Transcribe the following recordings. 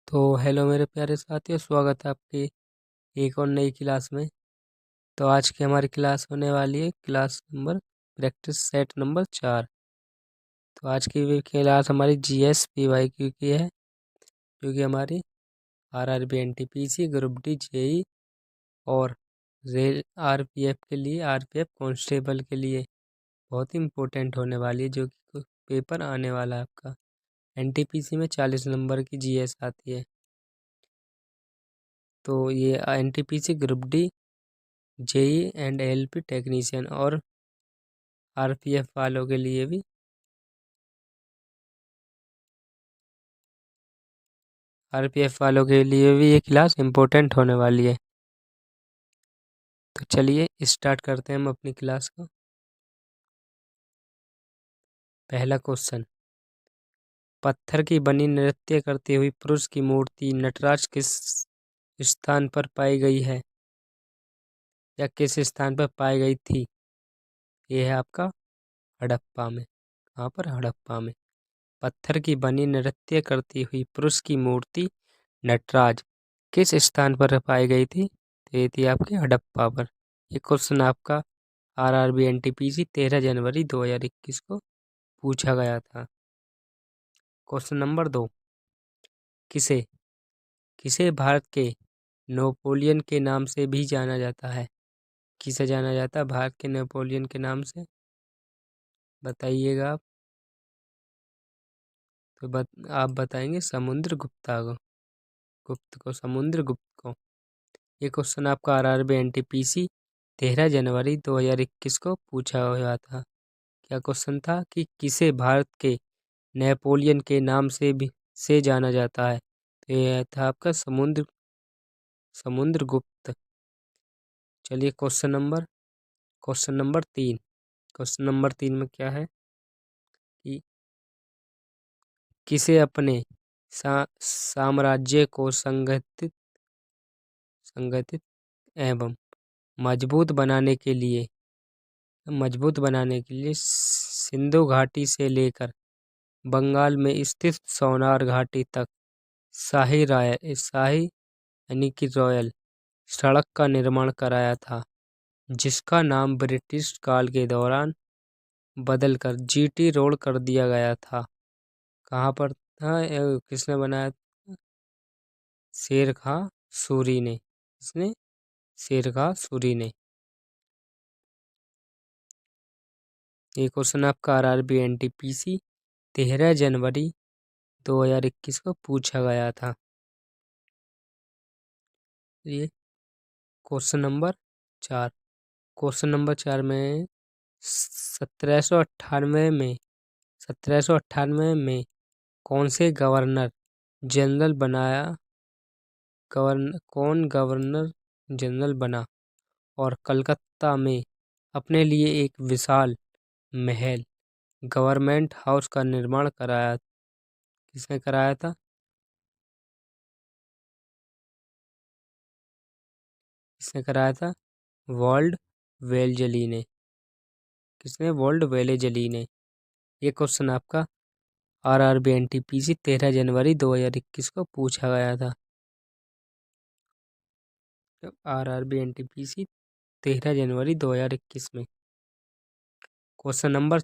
तो हेलो मेरे प्यारे साथियों, स्वागत है आपकी एक और नई क्लास में। तो आज की हमारी क्लास होने वाली है class number practice set number 4। तो आज की भी क्लास हमारी जीएस पीवाईक्यू की है, जो कि हमारी RRB NTPC group D JE और रेल आरपीएफ के लिए, आरपीएफ कांस्टेबल के लिए बहुत ही इम्पोर्टेंट होने वाली है, जो कि पेपर आने वाला है आपका। एनटीपीसी में 40 नंबर की जीएस आती है। तो ये NTPC group D JE and LP technician और आरपीएफ वालों के लिए भी ये क्लास इम्पोर्टेंट होने वाली है। तो चलिए स्टार्ट करते हैं हम अपनी क्लास को। पहला क्वेश्चन, पत्थर की बनी नृत्य करते हुए पुरुष की मूर्ति नटराज किस स्थान पर पाई गई है या किस स्थान पर पाई गई थी? ये है आपका हड़प्पा में। कहाँ पर? हड़प्पा में। पत्थर की बनी नृत्य करती हुई पुरुष की मूर्ति नटराज किस स्थान पर पाई गई थी? तो ये थी आपके हड़प्पा पर। ये क्वेश्चन आपका आरआरबी एनटीपीसी 13 जनवरी 2021 को पूछा गया था। क्वेश्चन नंबर 2, किसे किसे भारत के नेपोलियन के नाम से भी जाना जाता है? किसे जाना जाता है भारत के नेपोलियन के नाम से? बताइएगा आप। तो आप बताएंगे समुद्रगुप्ता को, समुद्रगुप्त को। ये क्वेश्चन आपका आरआरबी एनटीपीसी 13 जनवरी 2021 को पूछा हुआ था। क्या क्वेश्चन था कि किसे भारत के नेपोलियन के नाम से जाना जाता है? तो यह था आपका समुद्रगुप्त। चलिए क्वेश्चन नंबर 3। क्वेश्चन नंबर 3 में क्या है कि किसे अपने साम्राज्य को संगठित एवं मजबूत बनाने के लिए सिंधु घाटी से लेकर बंगाल में स्थित सोनार घाटी तक शाही यानी कि रॉयल सड़क का निर्माण कराया था, जिसका नाम ब्रिटिश काल के दौरान बदलकर जीटी रोड कर दिया गया था। कहाँ पर था? किसने बनाया? शेर खां सूरी ने। किसने? शेर खां सूरी ने। ये क्वेश्चन आपका आरआरबी एनटीपीसी 13 जनवरी 2021 को पूछा गया था। ये क्वेश्चन नंबर 4। क्वेश्चन नंबर 4 में 1798 में कौन से गवर्नर जनरल गवर्नर जनरल बना और कलकत्ता में अपने लिए एक विशाल महल गवर्नमेंट हाउस का निर्माण कराया? किसने कराया था? किसने कराया था? वर्ल्ड वेलजली ने। किसने? वर्ल्ड वेलेजली ने। ये क्वेश्चन आपका आरआरबी एनटीपीसी 13 जनवरी 2021 को पूछा गया था। आरआरबी एनटीपीसी 13 जनवरी 2021 में। Question number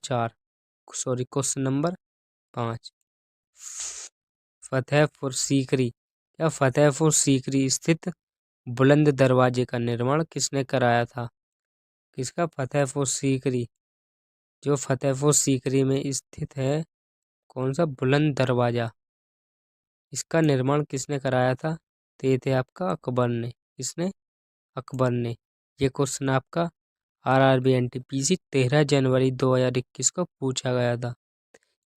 5। फतेहपुर सीकरी स्थित बुलंद दरवाजे का निर्माण किसने कराया था? किसका? फतेहपुर सीकरी। जो फतेहपुर सीकरी में स्थित है, कौन सा? बुलंद दरवाजा। इसका निर्माण किसने कराया था? तो ये थे आपका अकबर ने। किसने? अकबर ने। ये क्वेश्चन आपका आरआरबी एनटीपीसी 13 जनवरी 2021 को पूछा गया था।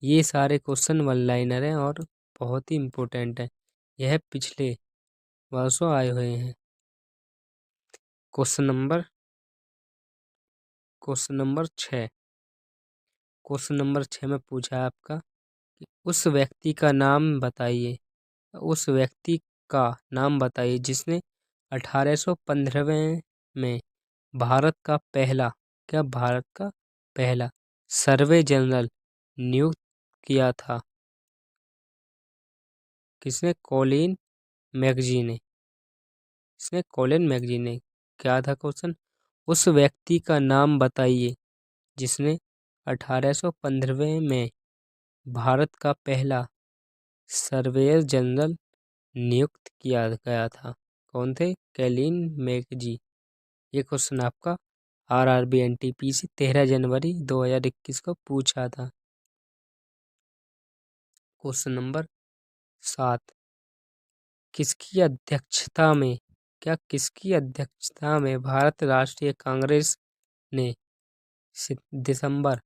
ये सारे क्वेश्चन वन लाइनर हैं और बहुत ही इम्पोर्टेंट है। यह पिछले वर्षों आए हुए हैं। Question number 6। क्वेश्चन नंबर 6 में पूछा है आपका कि उस व्यक्ति का नाम बताइए जिसने 1815 में भारत का पहला सर्वे जनरल नियुक्त किया था। किसने? कॉलिन मैगजी ने। किसने? कॉलिन मैगजी ने। क्या था क्वेश्चन? उस व्यक्ति का नाम बताइए जिसने 1815 में भारत का पहला सर्वेयर जनरल नियुक्त किया गया था। कौन थे? कॉलिन मैगजी। ये क्वेश्चन आपका आरआरबी एनटीपीसी 13 जनवरी 2021 को पूछा था। क्वेश्चन नंबर 7, किसकी अध्यक्षता में किसकी अध्यक्षता में भारत राष्ट्रीय कांग्रेस ने दिसंबर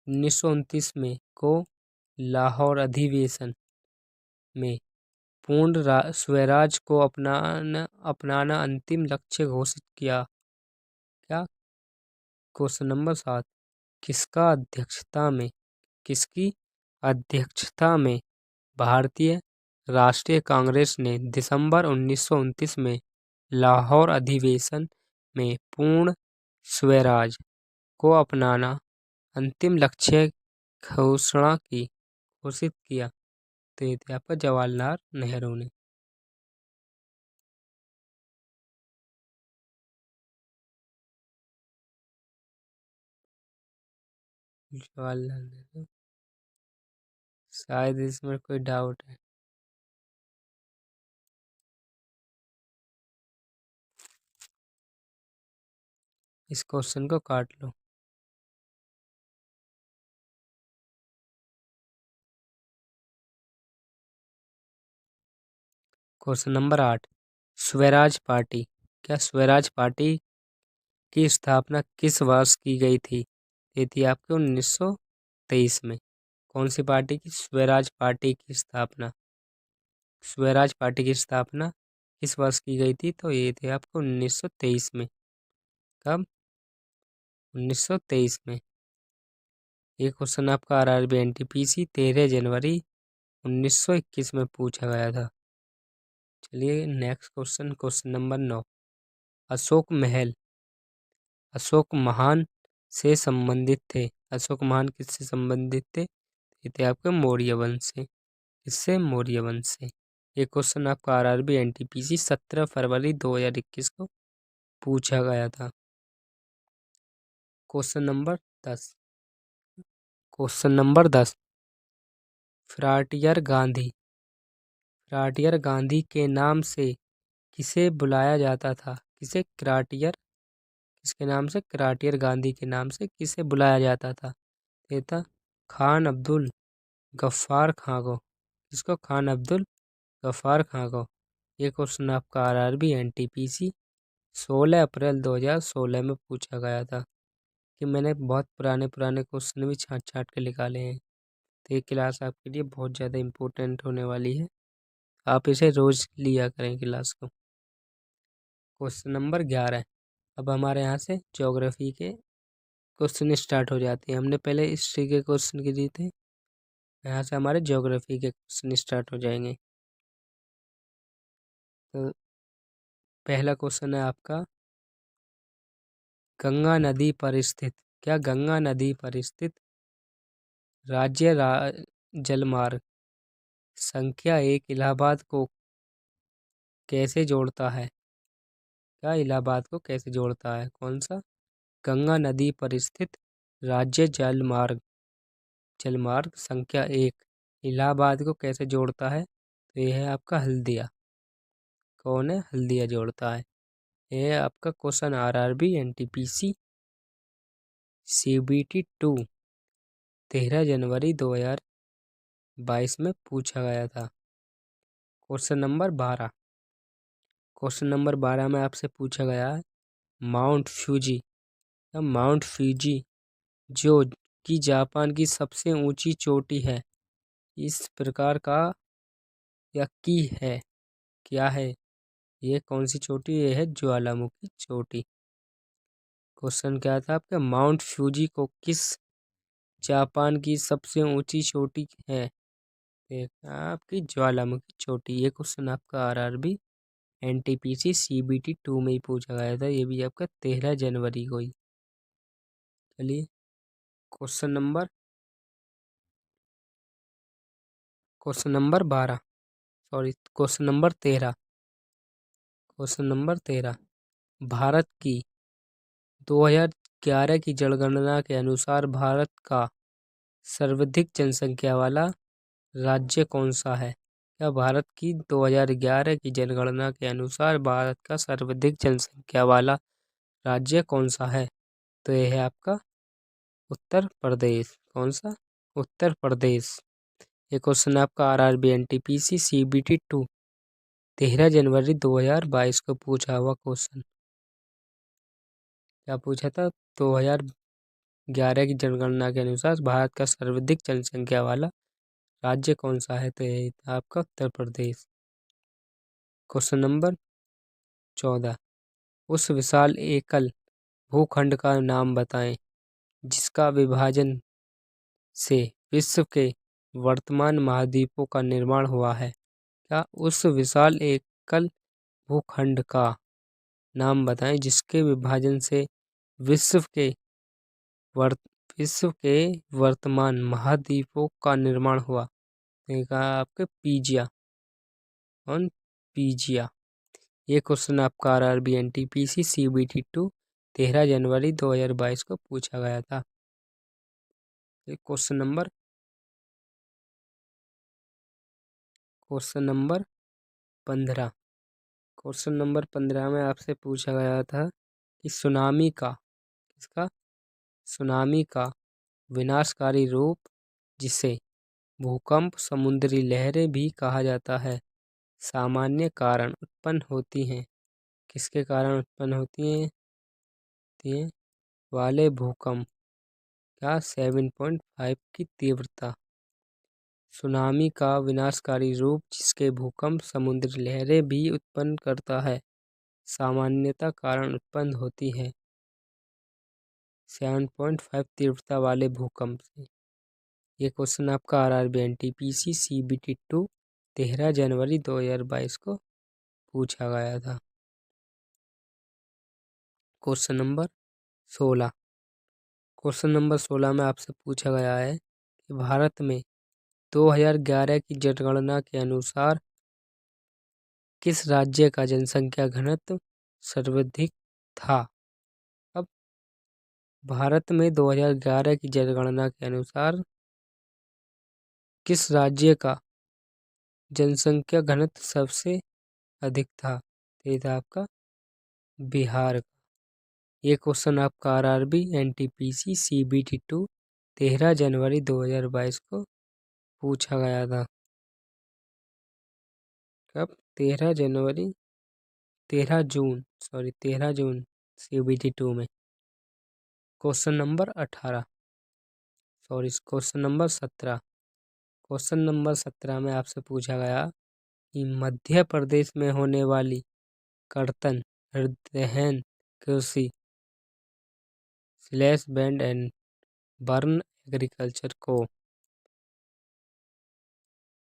1929 में को लाहौर अधिवेशन में पूर्ण स्वराज को अपनाना अंतिम लक्ष्य घोषित किया? क्या? क्वेश्चन नंबर 7, किसकी अध्यक्षता में भारतीय राष्ट्रीय कांग्रेस ने दिसंबर 1929 में लाहौर अधिवेशन में पूर्ण स्वराज को अपनाना अंतिम लक्ष्य घोषित किया? तो ये थे आपका जवाहरलाल नेहरू ने। जवाहरलाल नेहरू। शायद इसमें कोई डाउट है। इस क्वेश्चन को काट लो। Question number 8, Swaraj party. Swaraj party की स्थापना किस वर्ष की गई थी? ये थी आपके 1923 में। कौन सी पार्टी की? स्वराज पार्टी की स्थापना। स्वराज पार्टी की स्थापना किस वर्ष की गई थी? तो ये थे आपको 1923 में। कब? 1923 में। ये क्वेश्चन आपका आरआरबी एनटीपीसी 13 जनवरी 1921 में पूछा गया था। चलिए next question, question number 9, Ashok महल अशोक महान से संबंधित थे। अशोक महान किससे संबंधित थे? ये थे आपके मौर्य वंश से। किससे? मौर्य वंश से। ये क्वेश्चन आपका आरआरबी एनटीपीसी 17 फरवरी 2021 को पूछा गया था। क्वेश्चन नंबर 10, फ्रॉटियर गांधी के नाम से किसे बुलाया जाता था? किसके नाम से? फ्रॉटियर गांधी के नाम से किसे बुलाया जाता था? ये था खान अब्दुल गफ्फार खां को। किसको? खान अब्दुल गफ्फार खां को। ये क्वेश्चन आपका आरआरबी एनटीपीसी 16 अप्रैल 2016 में पूछा गया था। कि मैंने बहुत पुराने क्वेश्चन भी छाँट छाँट के निकाले हैं। तो ये क्लास आपके लिए बहुत ज़्यादा इम्पोर्टेंट होने वाली है। आप इसे रोज़ लिया करें क्लास को। क्वेश्चन नंबर 11, अब हमारे यहाँ से ज्योग्राफी के क्वेश्चन स्टार्ट हो जाते हैं। हमने पहले हिस्ट्री के क्वेश्चन के दिए थे, यहाँ से हमारे ज्योग्राफी के क्वेश्चन स्टार्ट हो जाएंगे। तो पहला क्वेश्चन है आपका, गंगा नदी पर स्थित गंगा नदी पर स्थित राज्य जलमार्ग संख्या 1 इलाहाबाद को कैसे जोड़ता है? इलाहाबाद को कैसे जोड़ता है? कौन सा? गंगा नदी पर स्थित राज्य जलमार्ग संख्या 1 इलाहाबाद को कैसे जोड़ता है? तो यह है आपका हल्दिया। कौन है? हल्दिया जोड़ता है। यह है आपका क्वेश्चन आरआरबी एनटीपीसी सीबीटी 2 13 जनवरी 2022 में पूछा गया था। क्वेश्चन नंबर 12 में आपसे पूछा गया है, माउंट फ्यूजी जो कि जापान की सबसे ऊंची चोटी है, इस प्रकार का की है, क्या है? ये कौन सी चोटी? ये है ज्वालामुखी चोटी। क्वेश्चन क्या था आपका? माउंट फ्यूजी को किस जापान की सबसे ऊंची चोटी है? आपकी ज्वालामुखी चोटी। ये क्वेश्चन आपका आरआरबी एनटीपीसी सीबीटी 2 में ही पूछा गया था। ये भी आपका 13 जनवरी को ही। चलिए question number 12, question number 13। Question number 13, Bharat की 2011 की जनगणना के अनुसार भारत का सर्वाधिक जनसंख्या वाला राज्य कौन सा है? क्या भारत की 2011 की जनगणना के अनुसार भारत का सर्वाधिक जनसंख्या वाला राज्य कौन सा है? तो यह है आपका उत्तर प्रदेश। कौन सा? उत्तर प्रदेश। ये क्वेश्चन आपका RRB NTPC CBT 2 13 जनवरी 2022 को पूछा हुआ क्वेश्चन। क्या पूछा था? 2011 की जनगणना के अनुसार भारत का सर्वाधिक जनसंख्या वाला राज्य कौन सा है? तो यही था आपका उत्तर प्रदेश। क्वेश्चन नंबर 14, उस विशाल एकल भूखंड का नाम बताएं जिसका विभाजन से विश्व के वर्तमान महाद्वीपों का निर्माण हुआ है। क्या उस विशाल एकल भूखंड का नाम बताएं जिसके विभाजन से विश्व के वर्तमान महाद्वीपों का निर्माण हुआ? देखा आपके पीजिया। कौन? पीजिया। ये क्वेश्चन आपका RRB NTPC CBT 2 13 जनवरी 2022 को पूछा गया था। Question number 15। क्वेश्चन नंबर 15 में आपसे पूछा गया था कि सुनामी का विनाशकारी रूप जिसे भूकंप, समुद्री लहरें भी कहा जाता है, सामान्य कारण उत्पन्न होती हैं। किसके कारण उत्पन्न होती हैं? वाले भूकंप। क्या? 7.5 की तीव्रता। सुनामी का विनाशकारी रूप जिसके भूकंप, समुद्री लहरें भी उत्पन्न करता है, सामान्यतः कारण उत्पन्न होती है 7.5 तीव्रता वाले भूकंप से। ये क्वेश्चन आपका RRB NTPC CBT 2 13 जनवरी 2022 को पूछा गया था। Question number 16। क्वेश्चन नंबर 16 में आपसे पूछा गया है कि भारत में 2011 की जनगणना के अनुसार किस राज्य का जनसंख्या घनत्व सर्वाधिक था? अब भारत में 2011 की जनगणना के अनुसार किस राज्य का जनसंख्या घनत्व सबसे अधिक था? ये था आपका बिहार का। ये क्वेश्चन आपका RRB NTPC CBT 2 13 जनवरी 2022 को पूछा गया था। कब? 13 जून CBT 2 में। Question number 17। क्वेश्चन नंबर 17 में आपसे पूछा गया कि मध्य प्रदेश में होने वाली कर्तन हृदयहन कृषि slash band and burn agriculture को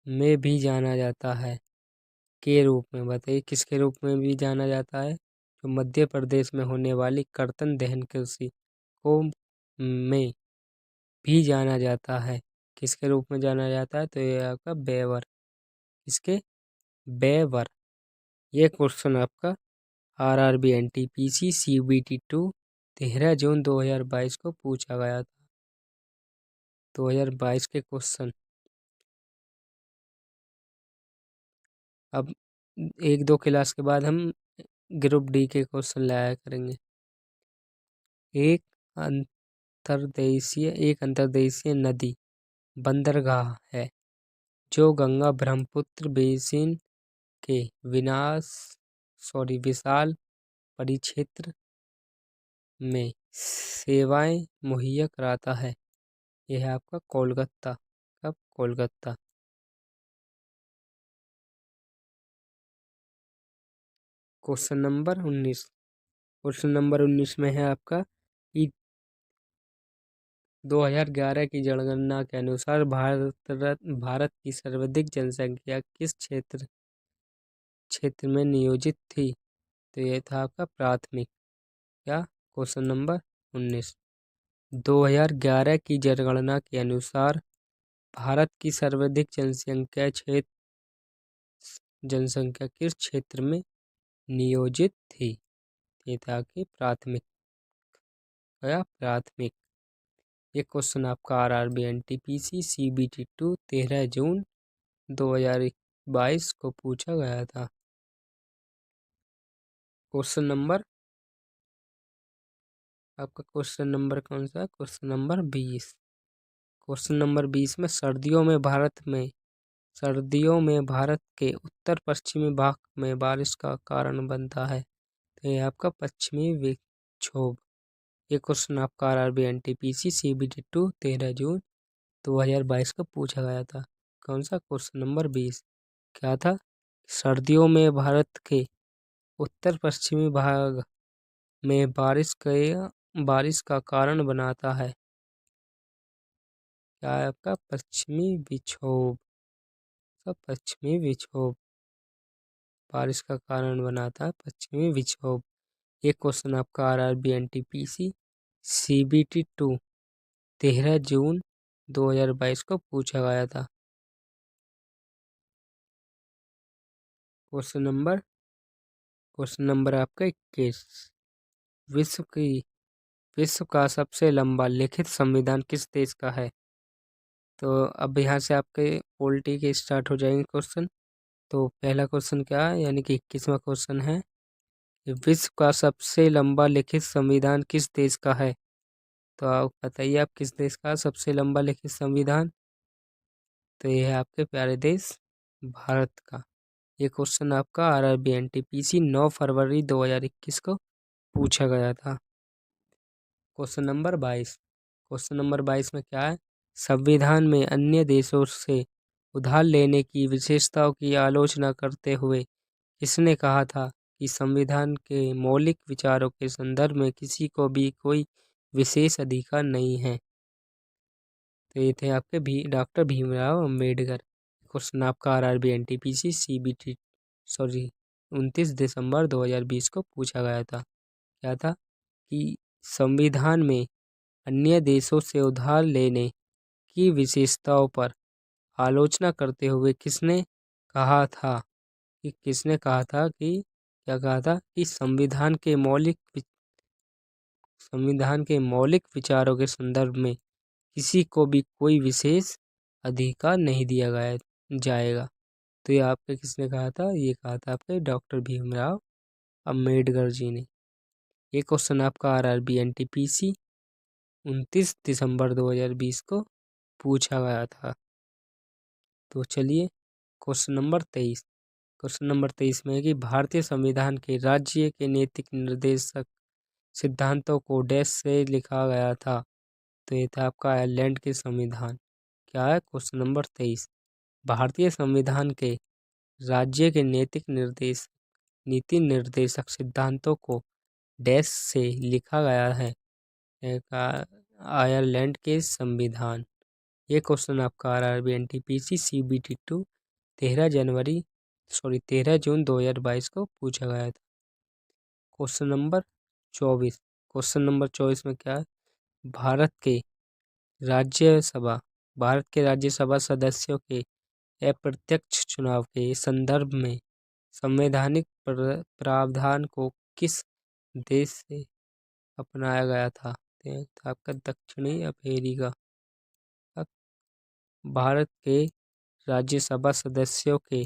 में भी जाना जाता है के रूप में। बताइए किसके रूप में भी जाना जाता है? जो मध्य प्रदेश में होने वाली कर्तन दहन कृषि को में भी जाना जाता है, किसके रूप में जाना जाता है? तो ये आपका बेवर। किसके? बेवर। ये क्वेश्चन आपका RRB NTPC CBT 2 13 जून 2022 को पूछा गया था। 2022 के क्वेश्चन। अब 1-2 क्लास के बाद हम ग्रुप डी के क्वेश्चन लाया करेंगे। एक अंतर्देशीय नदी बंदरगाह है जो गंगा ब्रह्मपुत्र बेसिन के विशाल परिक्षेत्र में सेवाएं मुहैया कराता है। यह है आपका कोलकाता। कब? Kolkata. Question number 19। Question number 19 में है आपका कि 2011 की जनगणना के अनुसार भारत की सर्वाधिक जनसंख्या किस क्षेत्र में नियोजित थी? तो यह था आपका प्राथमिक। क्या? Question number 19। 2011 की जनगणना के अनुसार भारत की सर्वाधिक जनसंख्या क्षेत्र जनसंख्या किस क्षेत्र में नियोजित थी? ये था कि प्राथमिक या प्राथमिक। ये क्वेश्चन आपका RRB NTPC CBT 2 13 जून 2022 को पूछा गया था। क्वेश्चन नंबर आपका क्वेश्चन नंबर कौन सा? Question number 20। क्वेश्चन नंबर 20 में सर्दियों में भारत के उत्तर पश्चिमी भाग में बारिश का कारण बनता है। तो ये आपका पश्चिमी विक्षोभ। ये क्वेश्चन आपका RRB NTPC CBT 2 13 जून 2022 को पूछा गया था। कौन सा? Question number 20। क्या था? सर्दियों में भारत के उत्तर पश्चिमी भाग में बारिश का कारण बनाता है। क्या है आपका? पश्चिमी विक्षोभ। सब पश्चिमी विक्षोभ बारिश का कारण बनाता है, पश्चिमी विक्षोभ। ये क्वेश्चन आपका RRB NTPC CBT 2 13 जून 2022 को पूछा गया था। क्वेश्चन नंबर आपका 21। विश्व का सबसे लंबा लिखित संविधान किस देश का है? तो अब यहाँ से आपके पॉलिटी के स्टार्ट हो जाएंगे क्वेश्चन। तो पहला क्वेश्चन क्या है, यानी कि 21वां क्वेश्चन है, विश्व का सबसे लंबा लिखित संविधान किस देश का है? तो आप बताइए, आप किस देश का सबसे लंबा लिखित संविधान? तो ये है आपके प्यारे देश भारत का। ये क्वेश्चन आपका RRB NTPC 9 फरवरी 2021 को पूछा गया था। Question number 22। क्वेश्चन नंबर 22 में क्या है? संविधान में अन्य देशों से उधार लेने की विशेषताओं की आलोचना करते हुए किसने कहा था कि संविधान के मौलिक विचारों के संदर्भ में किसी को भी कोई विशेष अधिकार नहीं है? तो ये थे आपके डॉक्टर भीमराव अंबेडकर। क्वेश्चन आपका RRB NTPC CBT 29 दिसंबर 2020 को पूछा गया था। क्या था? कि संविधान में अन्य देशों से उधार लेने की विशेषताओं पर आलोचना करते हुए किसने कहा था कि क्या कहा था कि संविधान के मौलिक विचारों के संदर्भ में किसी को भी कोई विशेष अधिकार नहीं दिया जाएगा। तो ये आपके किसने कहा था? ये कहा था आपके डॉक्टर भीमराव अंबेडकर जी ने। ये क्वेश्चन आपका RRB NTPC 29 दिसंबर 2020 को पूछा गया था। तो चलिए क्वेश्चन नंबर 23। क्वेश्चन नंबर 23 में है कि भारतीय संविधान के राज्य के नैतिक निर्देशक सिद्धांतों को डैश से लिखा गया था। तो ये था आपका आयरलैंड के संविधान। क्या है? Question number 23। भारतीय संविधान के राज्य के नीति निर्देशक सिद्धांतों को डैश से लिखा गया है। आयरलैंड के संविधान। ये क्वेश्चन आपका RRB NTPC CBT 2 13 जून 2022 को पूछा गया था। Question number 24। क्वेश्चन नंबर 24 में क्या है? भारत के राज्यसभा सदस्यों के अप्रत्यक्ष चुनाव के संदर्भ में संवैधानिक प्रावधान को किस देश से अपनाया गया था? आपका दक्षिणी अमेरिका। भारत के राज्यसभा सदस्यों के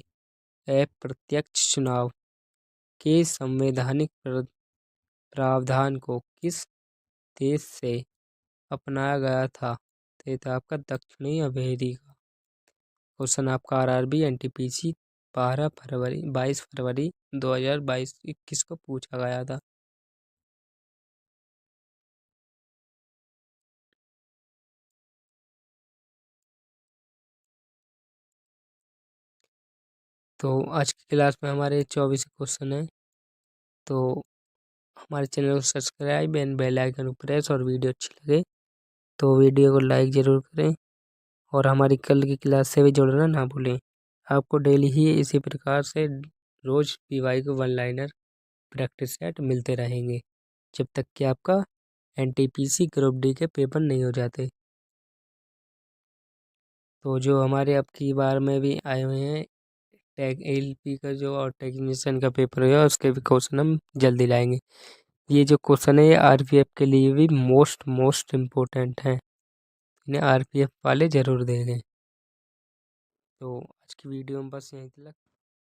अप्रत्यक्ष चुनाव के संवैधानिक प्रावधान को किस देश से अपनाया गया था? तो ये था आपका दक्षिणी अमेरिका। क्वेश्चन आपका RRB NTPC 22 फरवरी 2021 को पूछा गया था। तो आज की क्लास में हमारे 24 क्वेश्चन हैं। तो हमारे चैनल को सब्सक्राइब एंड बेल आइकन को प्रेस, और वीडियो अच्छी लगे तो वीडियो को लाइक ज़रूर करें, और हमारी कल की क्लास से भी जुड़ना ना भूलें। आपको डेली ही इसी प्रकार से रोज़ PY को 1 लाइनर प्रैक्टिस सेट मिलते रहेंगे, जब तक कि आपका NTPC ग्रुप D के पेपर नहीं हो जाते। तो जो हमारे अब की बार में भी आए हुए हैं टेक एलपी का जो और टेक्नीशियन का पेपर होगा उसके भी क्वेश्चन हम जल्दी लाएंगे। ये जो क्वेश्चन है ये आरपीएफ के लिए भी मोस्ट इम्पोर्टेंट है, इन्हें आरपीएफ वाले ज़रूर देंगे। तो आज की वीडियो में बस यहीं तक।